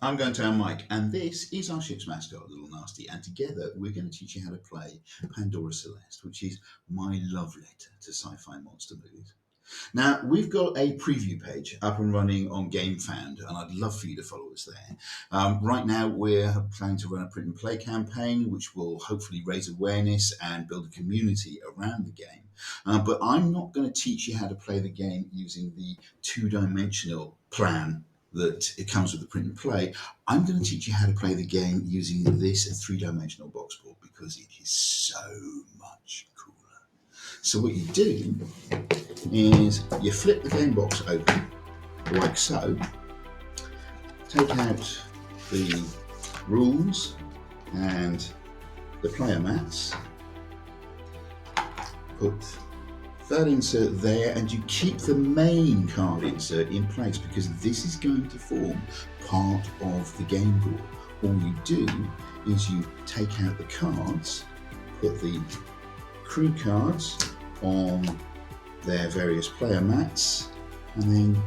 I'm going to our Mike, and this is our ship's mascot, Little Nasty, and together we're going to teach you how to play Pandora Celeste, which is my love letter to sci-fi monster movies. Now, we've got a preview page up and running on GameFound, and I'd love for you to follow us there. Right now, we're planning to run a print and play campaign, which will hopefully raise awareness and build a community around the game. But I'm not going to teach you how to play the game using the two-dimensional plan that it comes with the print and play. I'm going to teach you how to play the game using this three-dimensional box board because it is so much cooler. So what you do is you flip the game box open like so, take out the rules and the player mats, put that insert there, and you keep the main card insert in place because this is going to form part of the game board. All you do is you take out the cards, put the crew cards on their various player mats, and then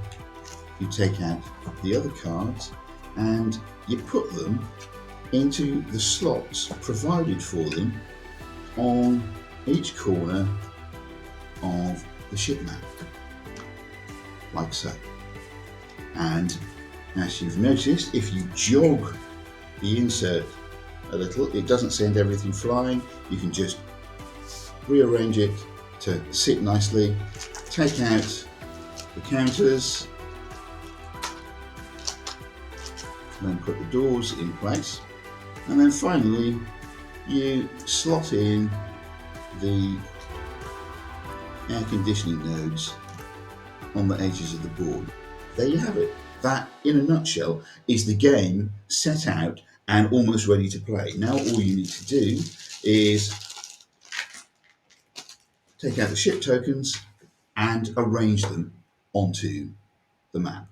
you take out the other cards and you put them into the slots provided for them on each corner of the ship map, like so. And as you've noticed, if you jog the insert a little, it doesn't send everything flying. You can just rearrange it to sit nicely, take out the counters, then put the doors in place, and then finally you slot in the air conditioning nodes on the edges of the board. There you have it. That, in a nutshell, is the game set out and almost ready to play. Now all you need to do is take out the ship tokens and arrange them onto the map.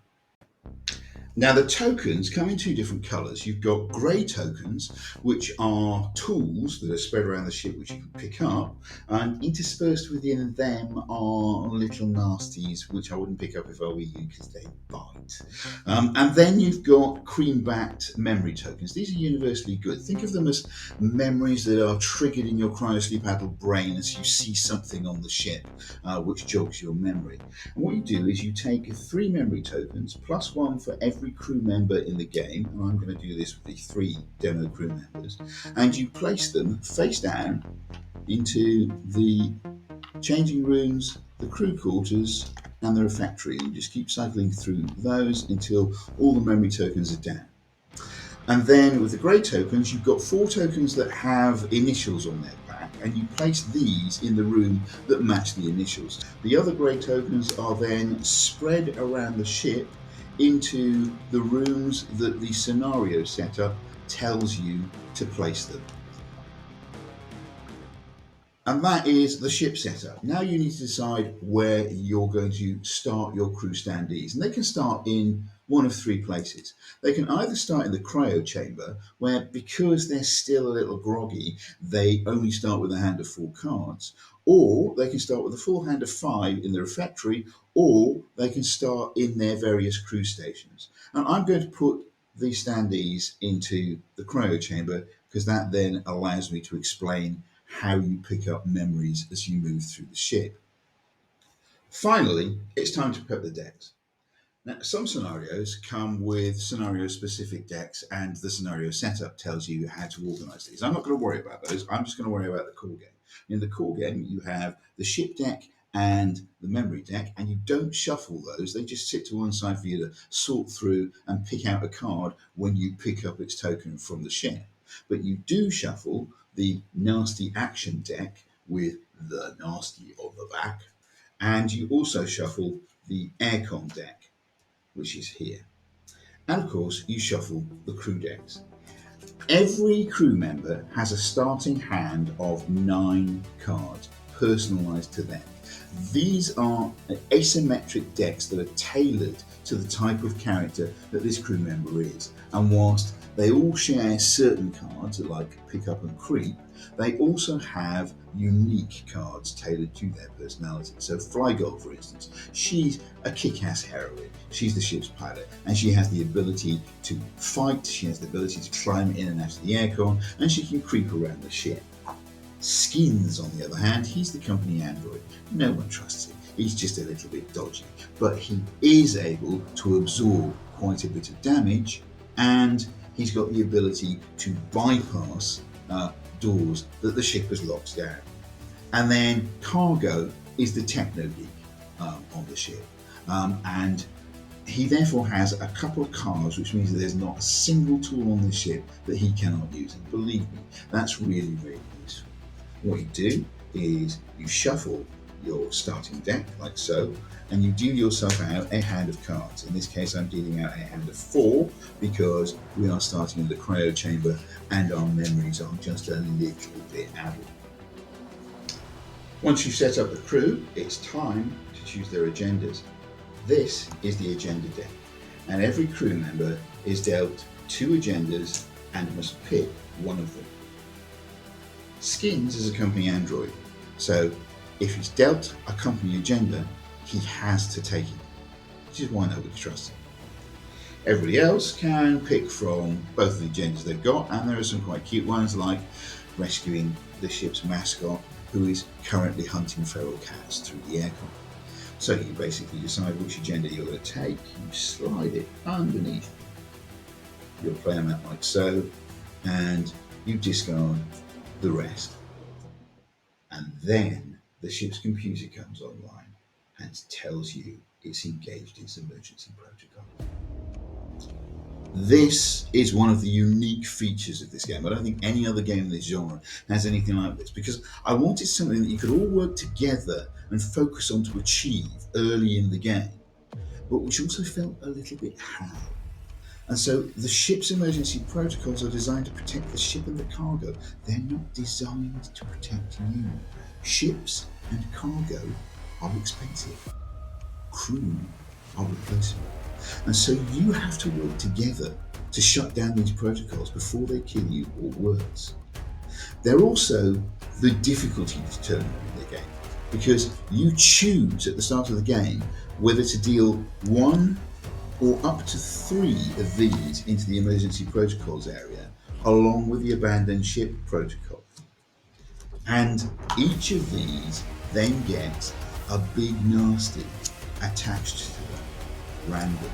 Now the tokens come in two different colours. You've got grey tokens, which are tools that are spread around the ship which you can pick up, and interspersed within them are little nasties which I wouldn't pick up if I were you because they bite. And then you've got cream-backed memory tokens. These are universally good. Think of them as memories that are triggered in your cryosleep-addled brain as you see something on the ship which jogs your memory. And what you do is you take 3 memory tokens plus 1 for every crew member in the game, and I'm going to do this with the 3 demo crew members, and you place them face down into the changing rooms, the crew quarters and the refectory. You just keep cycling through those until all the memory tokens are down. And then with the grey tokens, you've got 4 tokens that have initials on their back, and you place these in the room that match the initials. The other grey tokens are then spread around the ship into the rooms that the scenario setup tells you to place them. And that is the ship setup. Now you need to decide where you're going to start your crew standees. And they can start in one of 3 places. They can either start in the cryo chamber, where because they're still a little groggy, they only start with a hand of 4 cards. Or they can start with a full hand of 5 in the refectory, or they can start in their various crew stations. And I'm going to put these standees into the cryo chamber because that then allows me to explain how you pick up memories as you move through the ship. Finally, it's time to prep the decks. Now, some scenarios come with scenario-specific decks, and the scenario setup tells you how to organise these. I'm not going to worry about those. I'm just going to worry about the core game. In the core game, you have the ship deck and the memory deck, and you don't shuffle those. They just sit to one side for you to sort through and pick out a card when you pick up its token from the ship. But you do shuffle the nasty action deck with the nasty on the back, and you also shuffle the aircon deck, which is here. And of course, you shuffle the crew decks. Every crew member has a starting hand of 9 cards. personalised to them. These are asymmetric decks that are tailored to the type of character that this crew member is. And whilst they all share certain cards like Pick Up and Creep, they also have unique cards tailored to their personality. So Flygirl, for instance, she's a kick-ass heroine. She's the ship's pilot, and she has the ability to fight, she has the ability to climb in and out of the aircon, and she can creep around the ship. Skins, on the other hand, he's the company android. No one trusts him. He's just a little bit dodgy, but he is able to absorb quite a bit of damage, and he's got the ability to bypass doors that the ship has locked down. And then Cargo is the techno geek on the ship, and he therefore has a couple of cards, which means that there's not a single tool on the ship that he cannot use. And believe me, that's really, really useful. What you do is you shuffle your starting deck like so, and you deal yourself out a hand of cards. In this case, I'm dealing out a hand of 4 because we are starting in the cryo chamber and our memories are just a little bit addled. Once you've set up the crew, it's time to choose their agendas. This is the agenda deck, and every crew member is dealt 2 agendas and must pick one of them. Skins is a company android, so if he's dealt a company agenda, he has to take it, which is why nobody trusts him. Everybody else can pick from both of the agendas they've got, and there are some quite cute ones like rescuing the ship's mascot, who is currently hunting feral cats through the aircon. So you basically decide which agenda you're going to take, you slide it underneath your player mat like so, and you discard the rest. And then the ship's computer comes online and tells you it's engaged its emergency protocol. This is one of the unique features of this game. I don't think any other game in this genre has anything like this, because I wanted something that you could all work together and focus on to achieve early in the game, but which also felt a little bit hard. And so the ship's emergency protocols are designed to protect the ship and the cargo. They're not designed to protect you. Ships and cargo are expensive. Crew are replaceable. And so you have to work together to shut down these protocols before they kill you, or worse. They're also the difficulty determinant in the game, because you choose at the start of the game whether to deal 1 or up to 3 of these into the emergency protocols area, along with the abandoned ship protocol. And each of these then gets a big nasty attached to them randomly.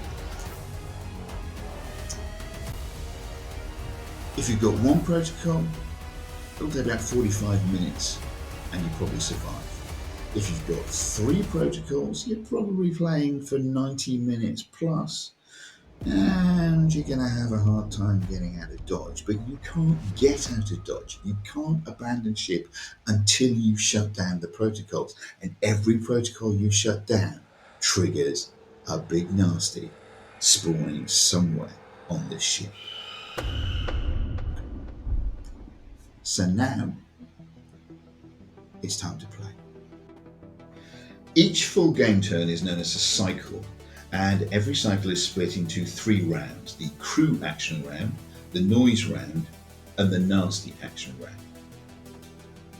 If you've got 1 protocol, it'll take about 45 minutes and you probably survive. If you've got 3 protocols, you're probably playing for 90 minutes plus, and you're going to have a hard time getting out of dodge. But you can't get out of dodge. You can't abandon ship until you shut down the protocols. And every protocol you shut down triggers a big nasty spawning somewhere on this ship. So now it's time to play. Each full game turn is known as a cycle, and every cycle is split into 3 rounds: the crew action round, the noise round, and the nasty action round.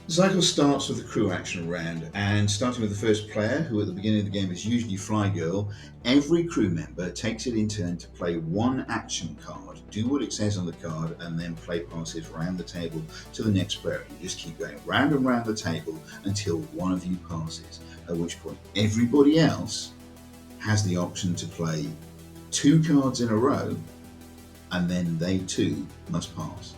The cycle starts with the crew action round, and starting with the first player, who at the beginning of the game is usually Flygirl, every crew member takes it in turn to play 1 action card, do what it says on the card, and then play passes around the table to the next player. You just keep going round and round the table until one of you passes, at which point everybody else has the option to play 2 cards in a row, and then they too must pass.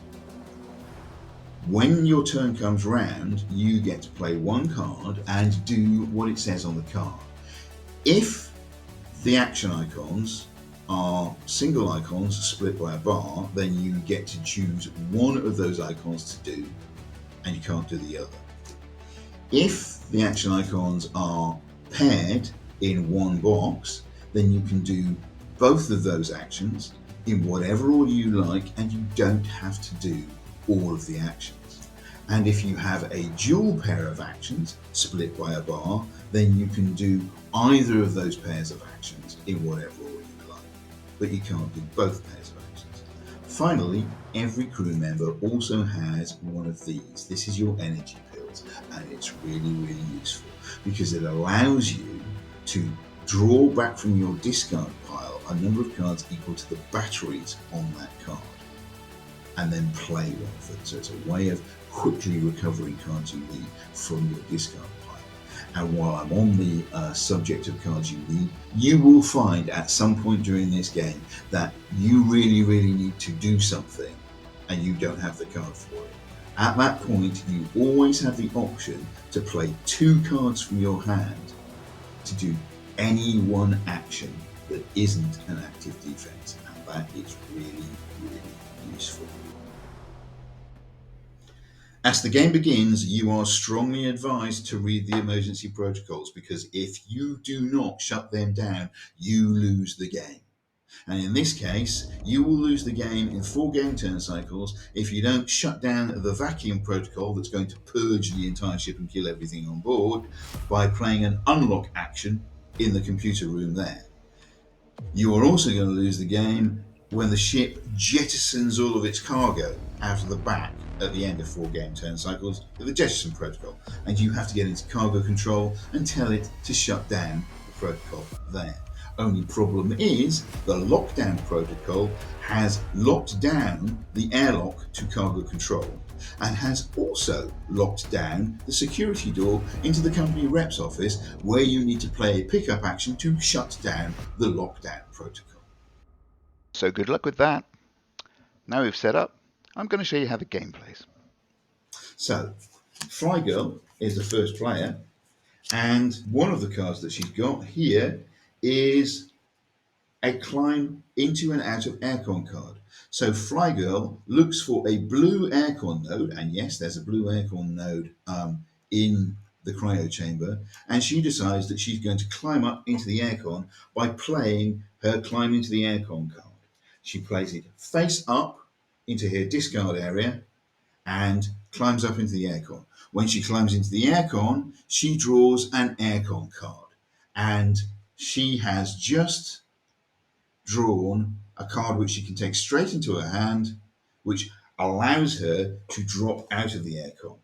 When your turn comes round, you get to play 1 card and do what it says on the card. If the action icons are single icons split by a bar, then you get to choose one of those icons to do, and you can't do the other. If the action icons are paired in one box, then you can do both of those actions in whatever order you like, and you don't have to do all of the actions. And if you have a dual pair of actions split by a bar, then you can do either of those pairs of actions in whatever order you like, but you can't do both pairs of actions. Finally, every crew member also has one of these. This is your energy pills, and it's really, really useful because it allows you to draw back from your discard pile a number of cards equal to the batteries on that card, and then play one of them. So it's a way of quickly recovering cards you need from your discard pile. And while I'm on the subject of cards you need, you will find at some point during this game that you really, really need to do something and you don't have the card for it. At that point, you always have the option to play 2 cards from your hand to do any one action that isn't an active defense, and that is really, really useful. As the game begins, you are strongly advised to read the emergency protocols, because if you do not shut them down, you lose the game. And in this case, you will lose the game in 4 game turn cycles if you don't shut down the vacuum protocol that's going to purge the entire ship and kill everything on board by playing an unlock action in the computer room there. You are also going to lose the game when the ship jettisons all of its cargo out of the back at the end of 4 game turn cycles with the jettison protocol, and you have to get into cargo control and tell it to shut down the protocol there. Only problem is the lockdown protocol has locked down the airlock to cargo control and has also locked down the security door into the company rep's office, where you need to play a pickup action to shut down the lockdown protocol. So good luck with that. Now we've set up, I'm going to show you how the game plays. So, Fly Girl is the first player, and one of the cards that she's got here is a climb into and out of aircon card. So Fly Girl looks for a blue aircon node, and yes, there's a blue aircon node in the cryo chamber, and she decides that she's going to climb up into the aircon by playing her climb into the aircon card. She plays it face up into her discard area and climbs up into the aircon. When she climbs into the aircon, she draws an aircon card, and she has just drawn a card which she can take straight into her hand, which allows her to drop out of the aircon.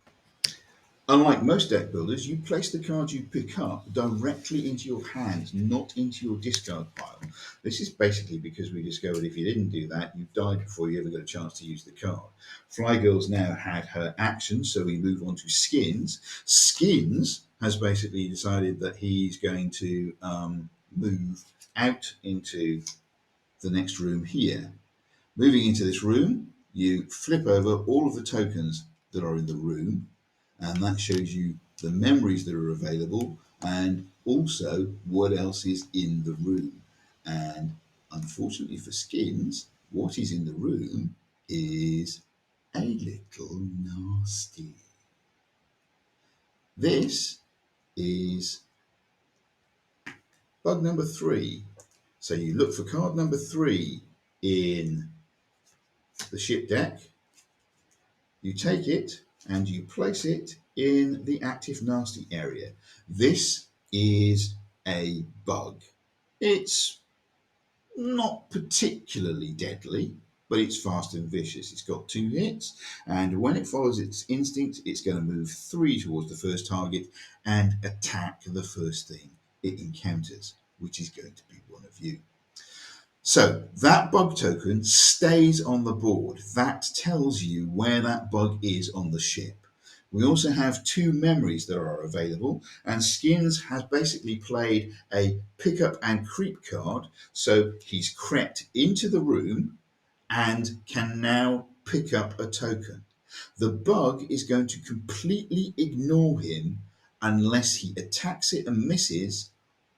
Unlike most deck builders, you place the cards you pick up directly into your hand, not into your discard pile. This is basically because we discovered if you didn't do that, you died before you ever got a chance to use the card. Fly Girl's now had her action, so we move on to Skins. Skins has basically decided that he's going to move out into the next room here. Moving into this room, you flip over all of the tokens that are in the room, and that shows you the memories that are available and also what else is in the room. And unfortunately for Skins, what is in the room is a little nasty. This is bug number 3. So you look for card number 3 in the ship deck, you take it and you place it in the active nasty area. This is a bug. It's not particularly deadly, but it's fast and vicious. It's got 2 hits, and when it follows its instinct, it's going to move 3 towards the first target and attack the first thing it encounters, which is going to be one of you. So that bug token stays on the board. That tells you where that bug is on the ship. We also have 2 memories that are available, and Skins has basically played a pickup and creep card, so he's crept into the room and can now pick up a token. The bug is going to completely ignore him unless he attacks it and misses,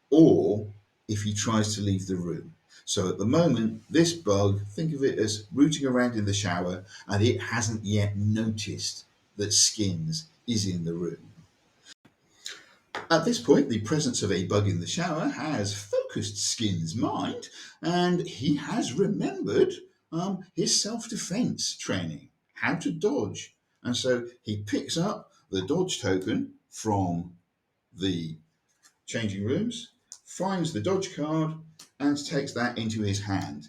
or if he tries to leave the room. So at the moment, this bug, think of it as rooting around in the shower, and it hasn't yet noticed that Skins is in the room. At this point, the presence of a bug in the shower has focused Skins' mind, and he has remembered his self-defense training, how to dodge And so he picks up the dodge token from the changing rooms, finds the dodge card, and takes that into his hand.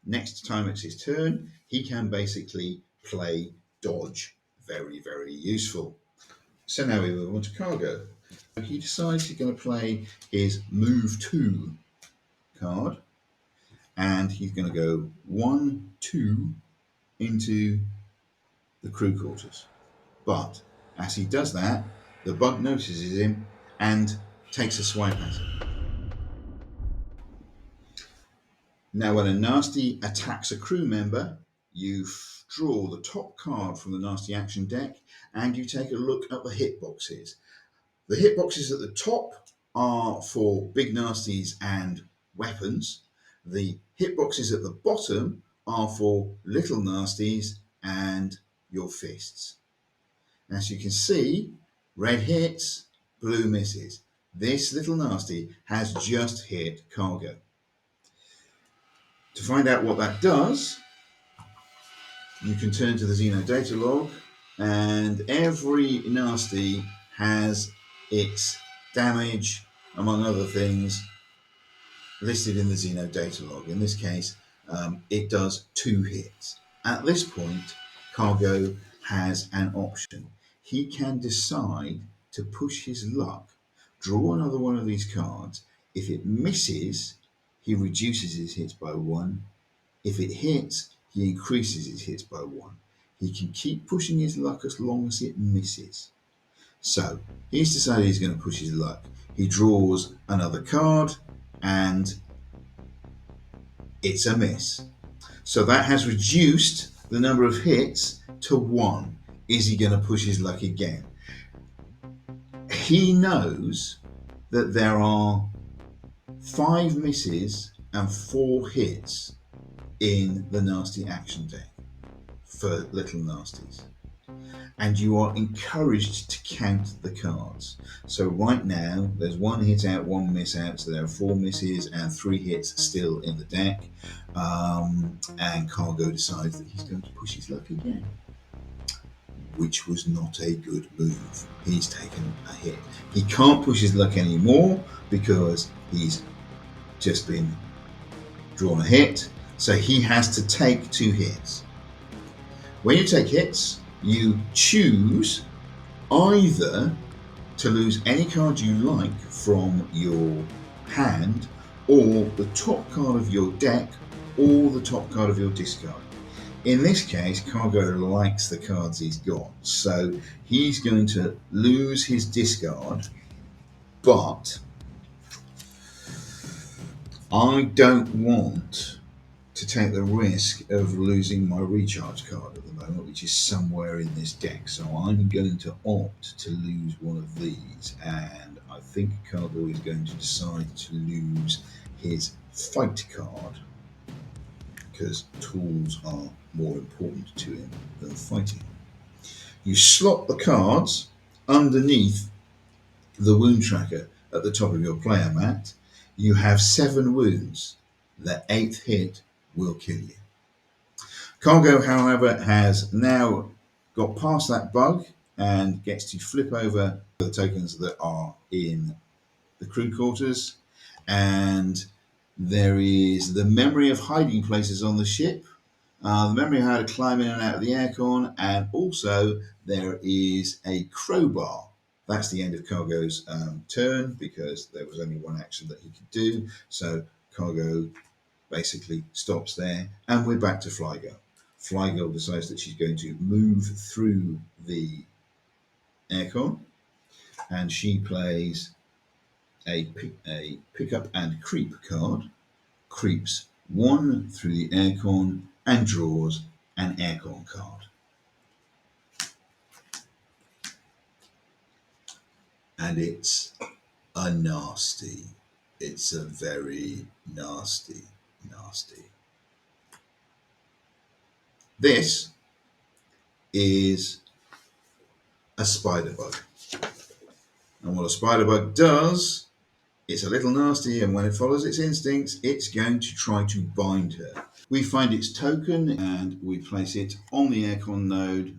Next time it's his turn, he can basically play dodge. Very, very useful. So now we move on to Cargo. He decides he's going to play his Move 2 card, and he's going to go 1, 2 into the crew quarters. But as he does that, the bug notices him and takes a swipe at him. Now, when a nasty attacks a crew member, you draw the top card from the nasty action deck and you take a look at the hitboxes. The hitboxes at the top are for big nasties and weapons. The hitboxes at the bottom are for little nasties and your fists. As you can see, red hits, blue misses. This little nasty has just hit Cargo. To find out what that does, you can turn to the Xeno data log, and every nasty has its damage, among other things, listed in the Xeno data log. In this case, it does 2 hits. At this point, Cargo has an option. He can decide to push his luck, draw another one of these cards. If it misses, he reduces his hits by 1. If it hits, he increases his hits by 1. He can keep pushing his luck as long as it misses. So he's decided he's going to push his luck. He draws another card and it's a miss. So that has reduced the number of hits to 1. Is he going to push his luck again? He knows that there are 5 misses and 4 hits in the nasty action deck for little nasties. And you are encouraged to count the cards. So right now, there's 1 hit out, 1 miss out, so there are 4 misses and 3 hits still in the deck. And Cargo decides that he's going to push his luck again, which was not a good move. He's taken a hit. He can't push his luck anymore because he's just been drawn a hit, so he has to take 2 hits. When you take hits, you choose either to lose any card you like from your hand, or the top card of your deck, or the top card of your discard. In this case, Cargo likes the cards he's got, so he's going to lose his discard, but I don't want to take the risk of losing my recharge card at the moment, which is somewhere in this deck. So I'm going to opt to lose one of these, and I think Cargo is going to decide to lose his fight card because tools are more important to him than fighting. You slot the cards underneath the wound tracker at the top of your player mat. You have 7 wounds. The 8th hit will kill you. Cargo, however, has now got past that bug and gets to flip over the tokens that are in the crew quarters, and there is the memory of hiding places on the ship, the memory of how to climb in and out of the aircon, and also there is a crowbar. That's the end of Cargo's turn because there was only 1 action that he could do, so Cargo basically stops there, and we're back to Flygirl. Flygirl decides that she's going to move through the aircon, and she plays a pick up and creep card, creeps 1 through the aircon, and draws an aircon card. And it's a nasty. It's a very nasty. This is a spider bug. And what a spider bug does, it's a little nasty, and when it follows its instincts, it's going to try to bind her. We find its token and we place it on the aircon node,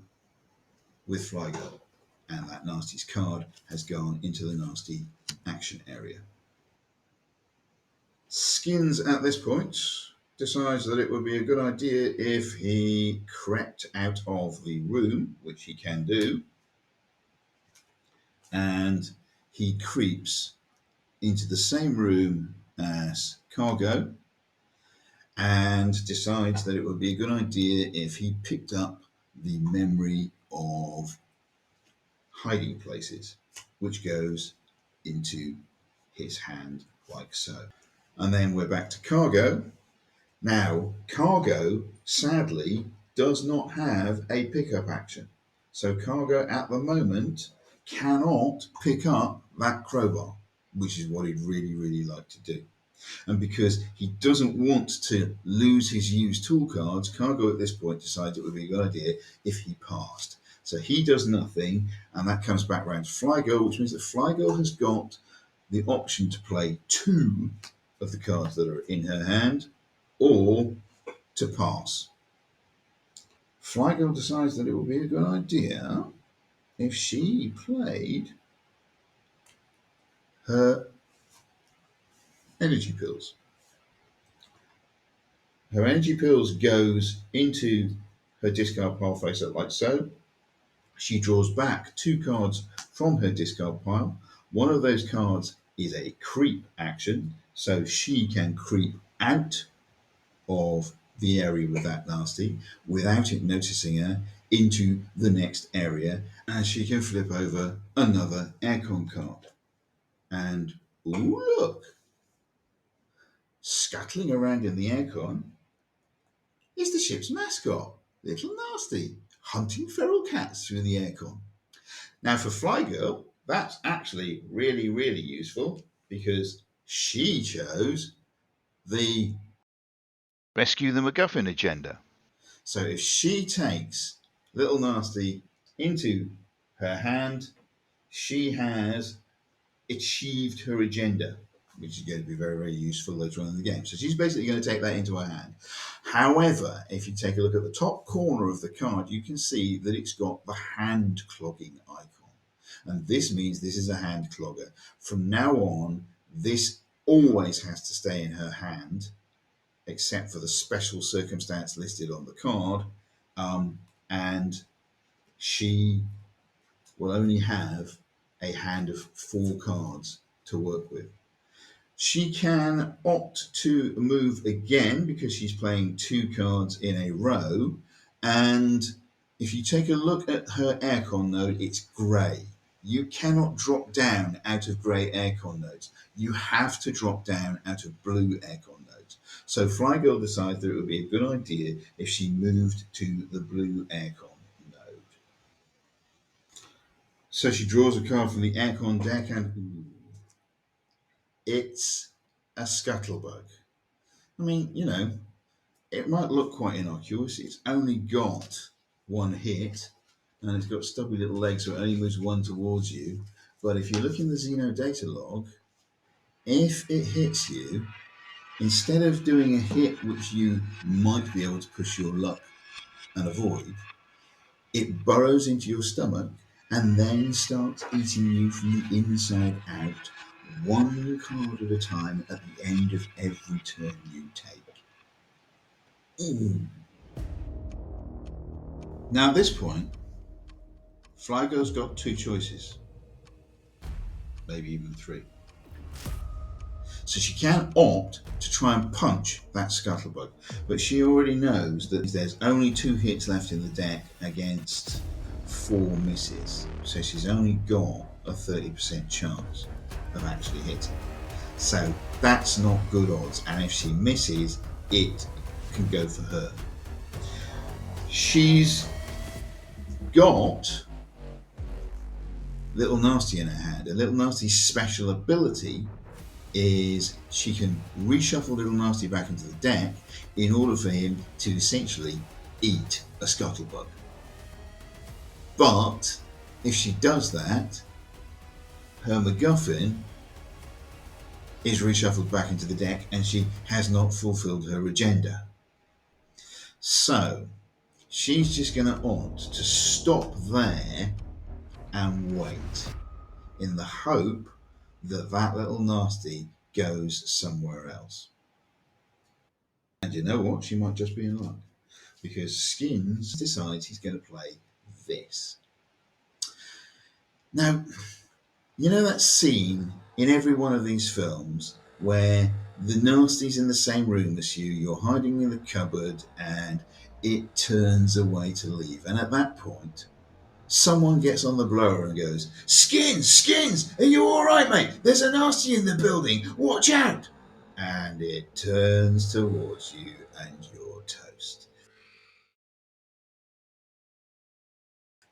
with Fly Girl, and that Nasty's card has gone into the Nasty action area. Skins at this point decides that it would be a good idea if he crept out of the room, which he can do, and he creeps into the same room as Cargo and decides that it would be a good idea if he picked up the memory of hiding places, which goes into his hand like so. And then we're back to Cargo. Now, Cargo, sadly, does not have a pickup action. So Cargo, at the moment, cannot pick up that crowbar, which is what he'd really, really like to do. And because he doesn't want to lose his used tool cards, Cargo at this point decides it would be a good idea if he passed. So he does nothing, and that comes back around to Fly Girl, which means that Fly Girl has got the option to play 2 of the cards that are in her hand, or to pass. Fly Girl decides that it would be a good idea if she played her energy pills. Her energy pills goes into her discard pile face up like so. She draws back 2 cards from her discard pile. One of those cards is a creep action, so she can creep out of the area with that Nasty without it noticing her into the next area, and she can flip over another aircon card. And ooh, look, scuttling around in the aircon is the ship's mascot, Little Nasty, hunting feral cats through the aircon. Now for Fly Girl, that's actually really, really useful because she chose the... Rescue the MacGuffin agenda. So if she takes Little Nasty into her hand, she has achieved her agenda, which is going to be very, very useful later on in the game. So she's basically going to take that into her hand. However, if you take a look at the top corner of the card, you can see that it's got the hand clogging icon. And this means this is a hand clogger. From now on, this always has to stay in her hand, except for the special circumstance listed on the card. And she will only have a hand of 4 cards to work with. She can opt to move again because she's playing 2 cards in a row. And if you take a look at her aircon node, it's grey. You cannot drop down out of grey aircon nodes. You have to drop down out of blue aircon nodes. So Fly Girl decides that it would be a good idea if she moved to the blue aircon node. So she draws a card from the aircon deck, and it's a scuttlebug. I mean, it might look quite innocuous. It's only got 1 hit, and it's got stubby little legs, so it only moves 1 towards you. But if you look in the Xeno data log, if it hits you, instead of doing a hit which you might be able to push your luck and avoid, it burrows into your stomach and then starts eating you from the inside out, 1 card at a time at the end of every turn you take. Ooh. Now at this point, Fly Girl's got 2 choices, maybe even 3. So she can opt to try and punch that scuttlebug, but she already knows that there's only 2 hits left in the deck against 4 misses. So she's only got a 30% chance of actually hitting. So that's not good odds, and if she misses, it can go for her. She's got Little Nasty in her hand, and Little Nasty's special ability is she can reshuffle Little Nasty back into the deck in order for him to essentially eat a scuttlebug. But if she does that, her MacGuffin is reshuffled back into the deck and she has not fulfilled her agenda. So she's just going to opt to stop there and wait in the hope that that little nasty goes somewhere else. And you know what? She might just be in luck because Skins decides he's going to play this. Now, you know that scene in every one of these films where the nasty's in the same room as you, you're hiding in the cupboard, and it turns away to leave. And at that point, someone gets on the blower and goes, Skins, Skins, are you all right, mate? There's a nasty in the building. Watch out. And it turns towards you and you're toast.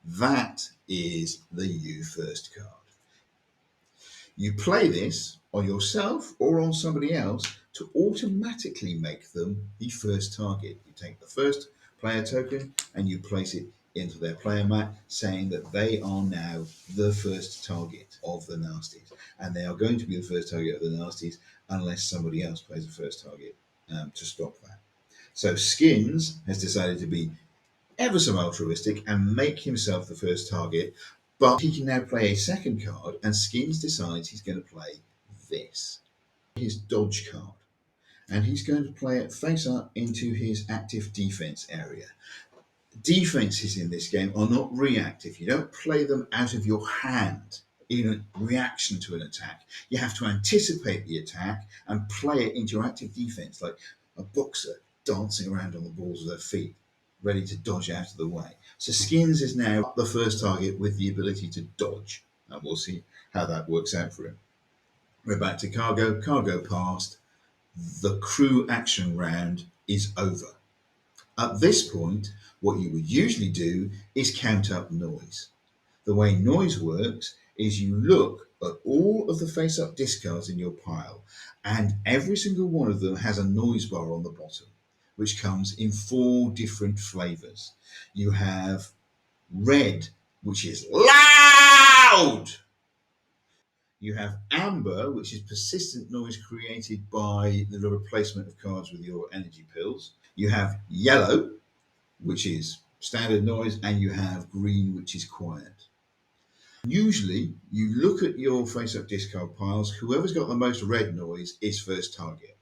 That is the You First card. You play this on yourself or on somebody else to automatically make them the first target. You take the first player token and you place it into their player mat, saying that they are now the first target of the nasties. And they are going to be the first target of the nasties unless somebody else plays the first target to stop that. So Skins has decided to be ever so altruistic and make himself the first target, but he can now play a second card, and Skins decides he's going to play this, his dodge card, and he's going to play it face up into his active defense area. Defenses in this game are not reactive. You don't play them out of your hand in reaction to an attack. You have to anticipate the attack and play it into your active defense, like a boxer dancing around on the balls of their feet, ready to dodge out of the way. So Skins is now the first target with the ability to dodge, and we'll see how that works out for him. We're back to Cargo. Cargo passed. The crew action round is over. At this point, what you would usually do is count up noise. The way noise works is you look at all of the face-up discards in your pile, and every single one of them has a noise bar on the bottom, which comes in 4 different flavors. You have red, which is loud. You have amber, which is persistent noise created by the replacement of cards with your energy pills. You have yellow, which is standard noise, and you have green, which is quiet. Usually, you look at your face-up discard piles. Whoever's got the most red noise is first target.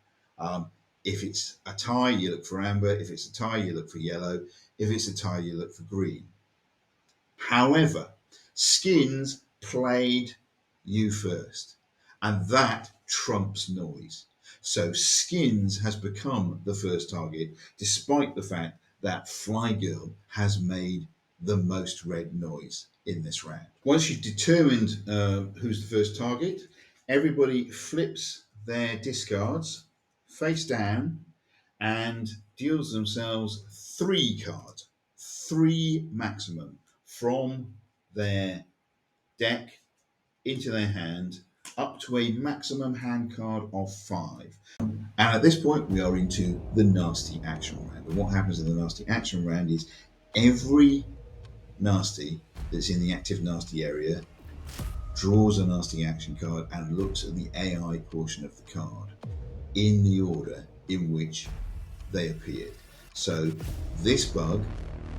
If it's a tie, you look for amber. If it's a tie, you look for yellow. If it's a tie, you look for green. However, Skins played You First, and that trumps noise. So Skins has become the first target, despite the fact that Fly Girl has made the most red noise in this round. Once you've determined who's the first target, everybody flips their discards face down and deals themselves 3 cards, 3 maximum, from their deck into their hand, up to a maximum hand card of 5. And at this point, we are into the nasty action round. And what happens in the nasty action round is every nasty that's in the active nasty area draws a nasty action card and looks at the AI portion of the card in the order in which they appeared. So this bug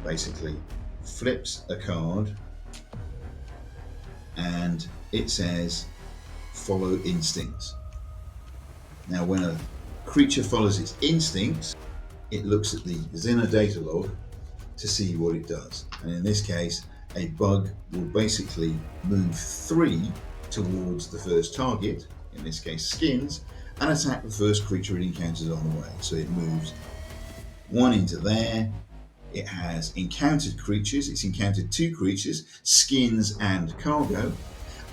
basically flips a card and it says follow instincts. Now when a creature follows its instincts, it looks at the Xena data log to see what it does. And in this case, a bug will basically move 3 towards the first target, in this case Skins, and attack the first creature it encounters on the way. So it moves 1 into there. It has encountered creatures. It's encountered 2 creatures, Skins and Cargo,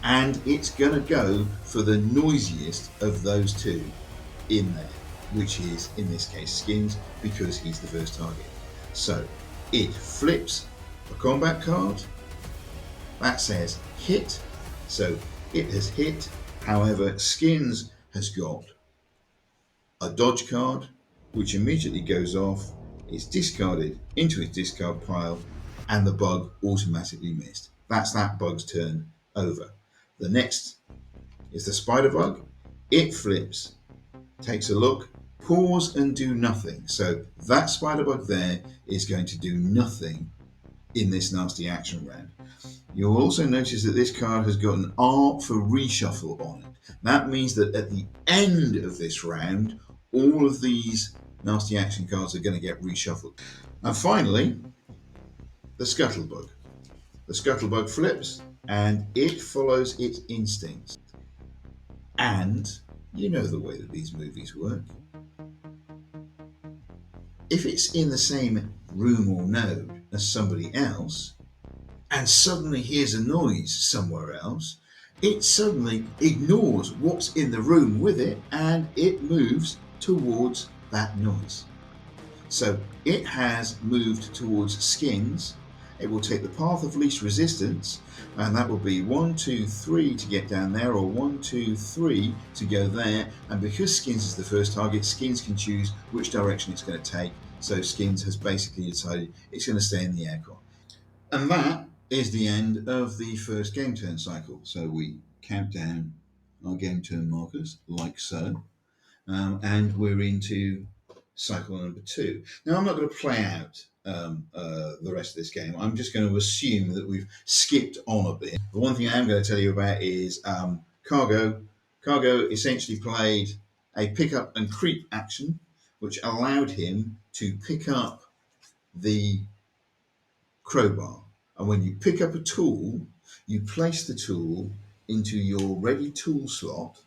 and it's going to go for the noisiest of those 2 in there, which is, in this case, Skins, because he's the first target. So it flips a combat card that says hit, so it has hit. However, Skins has got a dodge card, which immediately goes off. It's discarded into its discard pile, and the bug automatically missed. That's that bug's turn over. The next is the spider bug. It flips, takes a look, pause and do nothing. So that spider bug there is going to do nothing in this nasty action round. You'll also notice that this card has got an R for reshuffle on it. That means that at the end of this round, all of these nasty action cards are going to get reshuffled. And finally, the Scuttlebug. The Scuttlebug flips and it follows its instincts. And you know the way that these movies work. If it's in the same room or node as somebody else, and suddenly hears a noise somewhere else, it suddenly ignores what's in the room with it and it moves towards that noise. So it has moved towards skins. It will take the path of least resistance, and that will be 1, 2, 3 to get down there, or 1, 2, 3 to go there. And because skins is the first target, skins can choose which direction it's going to take. So skins has basically decided it's going to stay in the aircon. And that is the end of the first game turn cycle. So we count down our game turn markers like so, and we're into cycle number 2. Now I'm not going to play out the rest of this game. I'm just going to assume that we've skipped on a bit. The one thing I am going to tell you about is Cargo. Cargo essentially played a pick up and creep action, which allowed him to pick up the crowbar. And when you pick up a tool, you place the tool into your ready tool slot,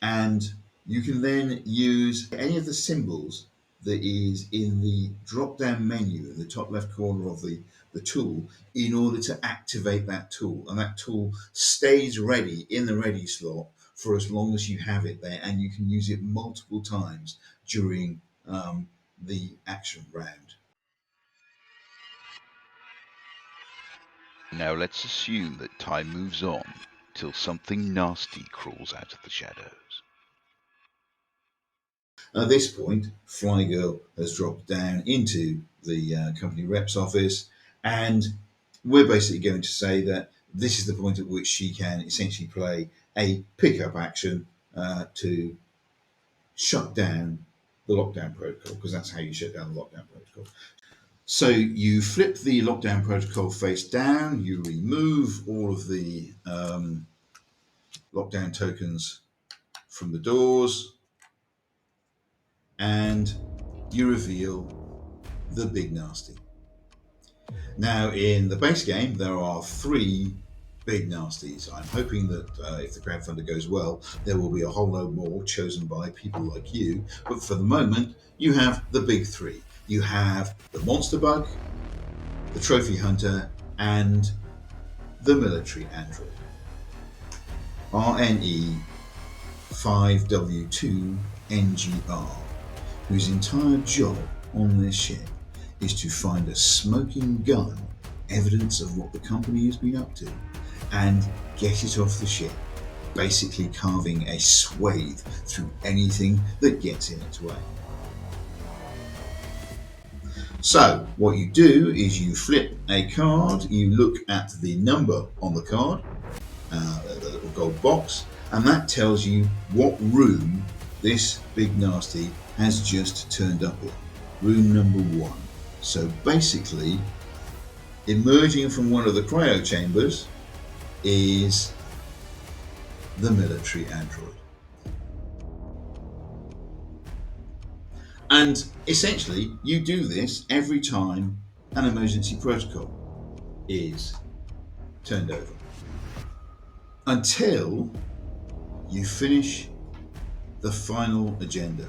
and you can then use any of the symbols that is in the drop down menu in the top left corner of the tool in order to activate that tool. And that tool stays ready in the ready slot for as long as you have it there, and you can use it multiple times during the action round. Now let's assume that time moves on till something nasty crawls out of the shadows. At this point, Fly Girl has dropped down into the company rep's office, and we're basically going to say that this is the point at which she can essentially play a pickup action to shut down the lockdown protocol, because that's how you shut down the lockdown protocol. So you flip the lockdown protocol face down, you remove all of the lockdown tokens from the doors, and you reveal the Big Nasty. Now, in the base game, there are 3 Big Nasties. I'm hoping that if the crowdfunder goes well, there will be a whole load more chosen by people like you. But for the moment, you have the big 3. You have the Monster Bug, the Trophy Hunter, and the Military Android. RNE 5W2NGR, whose entire job on this ship is to find a smoking gun, evidence of what the company has been up to, and get it off the ship, basically carving a swathe through anything that gets in its way. So what you do is you flip a card, you look at the number on the card, the little gold box, and that tells you what room this Big Nasty has just turned up in. Room number 1. So basically, emerging from one of the cryo chambers is the Military Android. And essentially, you do this every time an emergency protocol is turned over, until you finish the final agenda.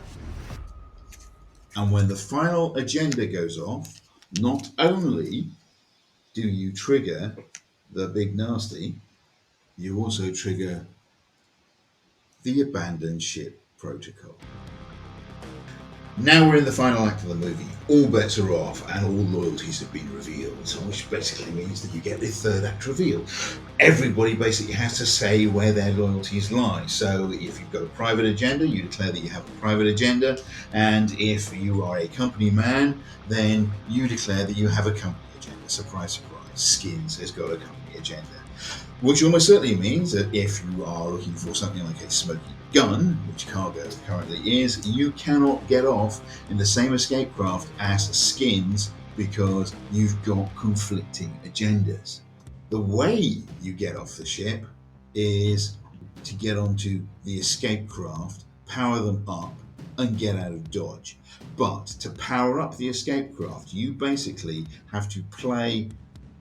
And when the final agenda goes off, not only do you trigger the Big Nasty, you also trigger the Abandoned Ship Protocol. Now we're in the final act of the movie. All bets are off and all loyalties have been revealed, which basically means that you get the third act reveal. Everybody basically has to say where their loyalties lie. So if you've got a private agenda, you declare that you have a private agenda, and if you are a company man, then you declare that you have a company agenda. Surprise, surprise, Skins has got a company agenda. Which almost certainly means that if you are looking for something like a smoking gun, which cargo currently is, you cannot get off in the same escape craft as skins because you've got conflicting agendas. The way you get off the ship is to get onto the escape craft, power them up, and get out of dodge. But to power up the escape craft, you basically have to play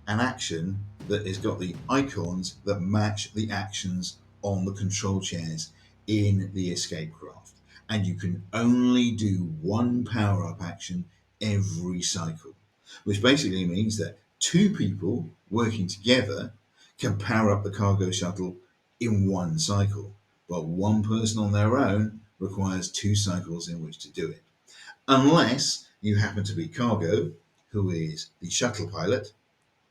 an action that has got the icons that match the actions on the control chairs in the escape craft. And you can only do one power up action every cycle, which basically means that two people working together can power up the cargo shuttle in one cycle, but one person on their own requires two cycles in which to do it. Unless you happen to be cargo, who is the shuttle pilot,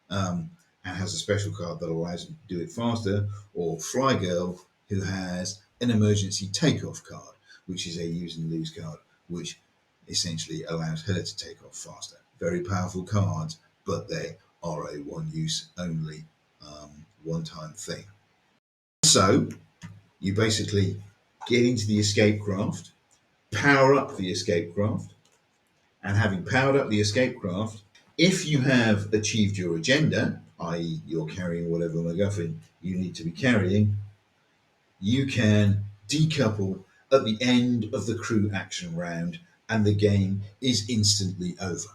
um, and has a special card that allows him to do it faster, or Fly Girl, who has an emergency takeoff card, which is a use and lose card, which essentially allows her to take off faster. Very powerful cards, but they are a one use only, one time thing. So you basically get into the escape craft, power up the escape craft, and having powered up the escape craft, if you have achieved your agenda, i.e., you're carrying whatever MacGuffin you need to be carrying, you can decouple at the end of the crew action round and the game is instantly over.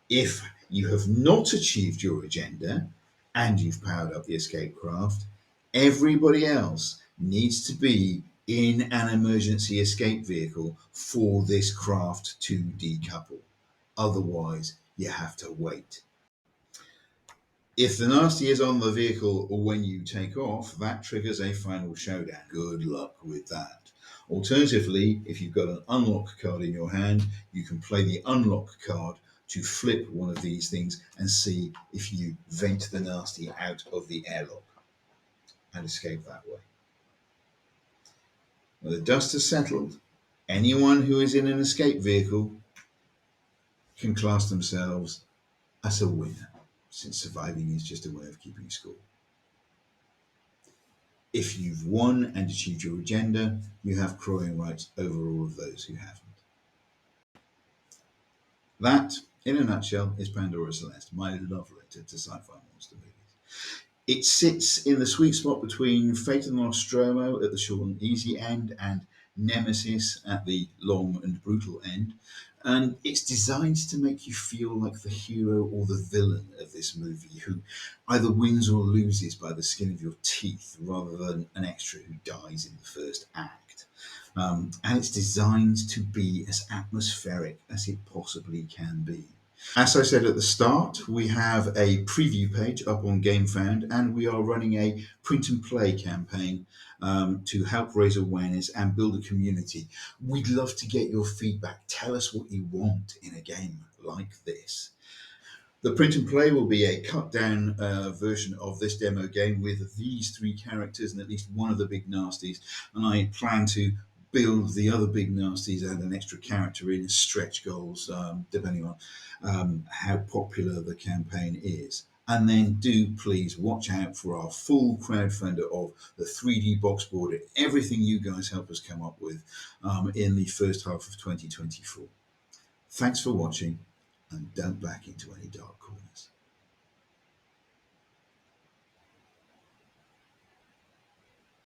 If you have not achieved your agenda and you've powered up the escape craft, everybody else needs to be in an emergency escape vehicle for this craft to decouple. Otherwise, you have to wait. If the nasty is on the vehicle when you take off, that triggers a final showdown. Good luck with that. Alternatively, if you've got an unlock card in your hand, you can play the unlock card to flip one of these things and see if you vent the nasty out of the airlock and escape that way. When the dust has settled, anyone who is in an escape vehicle can class themselves as a winner, since surviving is just a way of keeping score. If you've won and achieved your agenda, you have crowing rights over all of those who haven't. That, in a nutshell, is Pandora Celeste, my love letter to sci-fi monster movies. It sits in the sweet spot between Fate and Nostromo at the short and easy end and Nemesis at the long and brutal end. And it's designed to make you feel like the hero or the villain of this movie who either wins or loses by the skin of your teeth rather than an extra who dies in the first act. And it's designed to be as atmospheric as it possibly can be. As I said at the start, we have a preview page up on GameFound, and we are running a print and play campaign to help raise awareness and build a community. We'd love to get your feedback. Tell us what you want in a game like this. The print and play will be a cut down version of this demo game with these three characters and at least one of the big nasties. And I plan to build the other big nasties and an extra character in stretch goals, depending on how popular the campaign is. And then do please watch out for our full crowdfunder of the 3D box board and everything you guys help us come up with in the first half of 2024. Thanks for watching, and don't back into any dark corners.